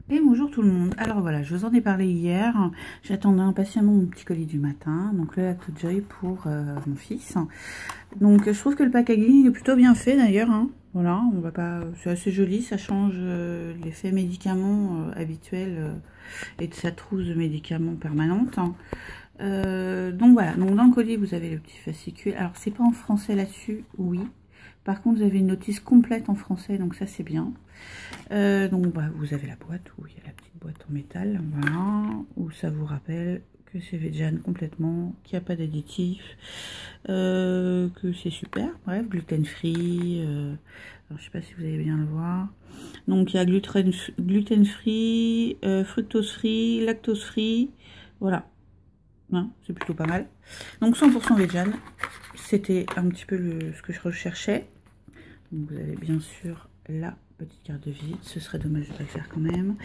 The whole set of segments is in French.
Et bonjour tout le monde. Alors voilà, je vous en ai parlé hier. J'attendais impatiemment mon petit colis du matin. Donc le Lacto Joy pour mon fils. Donc je trouve que le packaging est plutôt bien fait d'ailleurs. Voilà, on va pas. C'est assez joli. Ça change l'effet médicament habituel et de sa trousse de médicaments permanente. Donc voilà. Donc dans le colis vous avez le petit fascicule. Alors c'est pas en français là-dessus, oui. Par contre, vous avez une notice complète en français, donc ça c'est bien. Donc bah, vous avez la boîte, où il y a la petite boîte en métal, voilà, où ça vous rappelle que c'est vegan complètement, qu'il n'y a pas d'additif, que c'est super, bref, gluten free, alors je sais pas si vous allez bien le voir. Donc il y a gluten free, fructose free, lactose free, voilà, hein, c'est plutôt pas mal. Donc 100% vegan. C'était un petit peu ce que je recherchais. Donc vous avez bien sûr la petite carte de visite. Ce serait dommage de ne pas le faire quand même.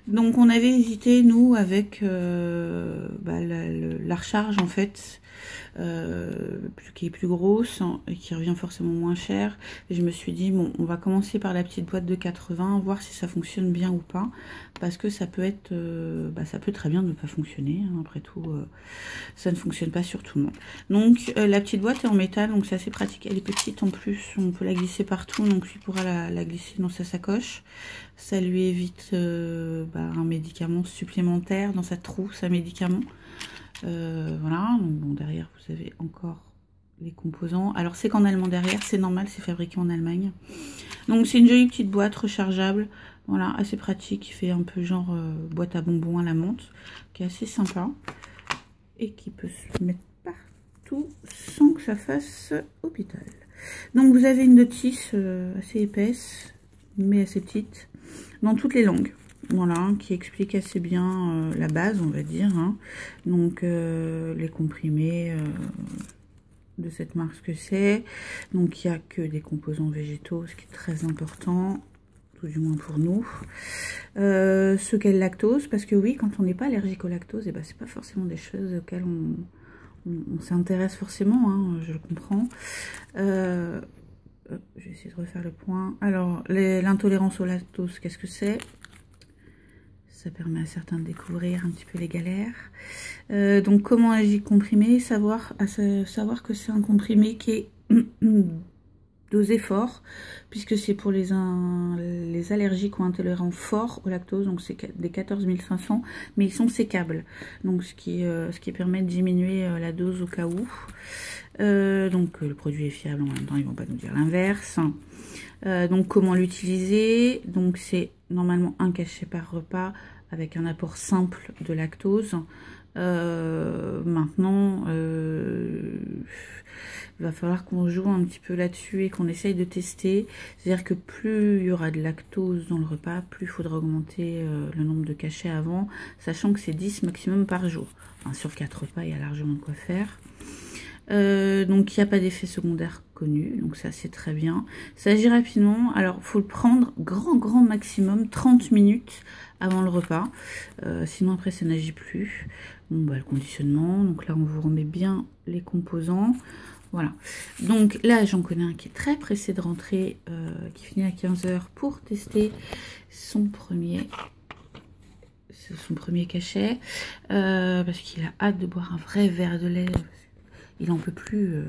Donc on avait hésité, nous, avec la recharge en fait. Qui est plus grosse et qui revient forcément moins cher. Et je me suis dit, bon, on va commencer par la petite boîte de 80, voir si ça fonctionne bien ou pas. Parce que ça peut être, ça peut très bien ne pas fonctionner. Hein. Après tout, ça ne fonctionne pas sur tout le monde. Donc, la petite boîte est en métal, donc c'est assez pratique. Elle est petite en plus, on peut la glisser partout. Donc, lui pourra la glisser dans sa sacoche. Ça lui évite un médicament supplémentaire dans sa trousse à médicaments. Voilà, donc bon, derrière vous avez encore les composants. Alors c'est qu'en allemand derrière, c'est normal, c'est fabriqué en Allemagne. Donc c'est une jolie petite boîte rechargeable, voilà, assez pratique, qui fait un peu genre boîte à bonbons à la menthe, qui est assez sympa et qui peut se mettre partout sans que ça fasse hôpital. Donc vous avez une notice assez épaisse, mais assez petite, dans toutes les langues. Voilà, qui explique assez bien la base, on va dire. Hein. Donc, les comprimés de cette marque, ce que c'est. Donc, il n'y a que des composants végétaux, ce qui est très important, tout du moins pour nous. Ce qu'est le lactose, parce que oui, quand on n'est pas allergique au lactose, et ben, c'est pas forcément des choses auxquelles on s'intéresse forcément, hein, je le comprends. Je vais essayer de refaire le point. Alors, l'intolérance au lactose, qu'est-ce que c'est ? Ça permet à certains de découvrir un petit peu les galères. Donc, comment agit le comprimé ? Savoir que c'est un comprimé qui est dosé fort, puisque c'est pour les allergiques ou intolérants forts au lactose. Donc, c'est des 14 500, mais ils sont sécables. Donc, ce qui permet de diminuer la dose au cas où. Donc, le produit est fiable, en même temps, ils ne vont pas nous dire l'inverse. Donc, comment l'utiliser ? Donc, c'est normalement un cachet par repas avec un apport simple de lactose. Maintenant, il va falloir qu'on joue un petit peu là-dessus et qu'on essaye de tester. C'est-à-dire que plus il y aura de lactose dans le repas, plus il faudra augmenter le nombre de cachets avant, sachant que c'est 10 maximum par jour. Enfin, sur 4 repas, il y a largement de quoi faire. Donc il n'y a pas d'effet secondaire connu, donc ça c'est très bien. Ça agit rapidement, alors il faut le prendre grand maximum 30 minutes avant le repas, sinon après ça n'agit plus. Bon, le conditionnement, donc là on vous remet bien les composants. Voilà, donc là j'en connais un qui est très pressé de rentrer, qui finit à 15 h pour tester son premier cachet, parce qu'il a hâte de boire un vrai verre de lait. Il n'en peut plus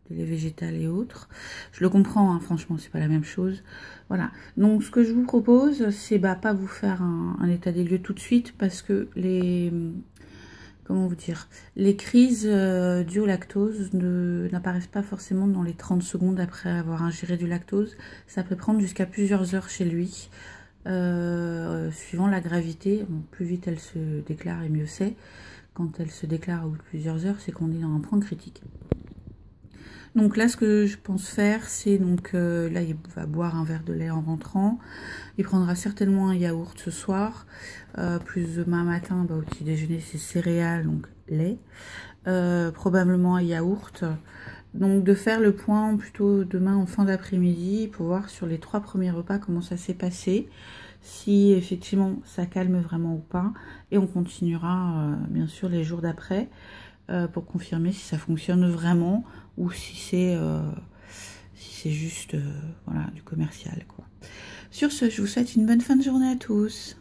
de lait végétal et autres. Je le comprends, hein, franchement, c'est pas la même chose. Voilà. Donc, ce que je vous propose, c'est pas vous faire un état des lieux tout de suite, parce que les crises dues au lactose n'apparaissent pas forcément dans les 30 secondes après avoir ingéré du lactose. Ça peut prendre jusqu'à plusieurs heures chez lui, suivant la gravité. Bon, plus vite elle se déclare et mieux c'est. Quand elle se déclare au bout de plusieurs heures, c'est qu'on est dans un point critique. Donc là, ce que je pense faire, c'est donc là, il va boire un verre de lait en rentrant. Il prendra certainement un yaourt ce soir. Plus demain matin, au petit déjeuner, c'est céréales, donc lait. Probablement un yaourt. Donc de faire le point plutôt demain en fin d'après-midi pour voir sur les 3 premiers repas comment ça s'est passé. Si effectivement ça calme vraiment ou pas. Et on continuera bien sûr les jours d'après pour confirmer si ça fonctionne vraiment ou si c'est juste voilà, du commercial, quoi. Sur ce, je vous souhaite une bonne fin de journée à tous.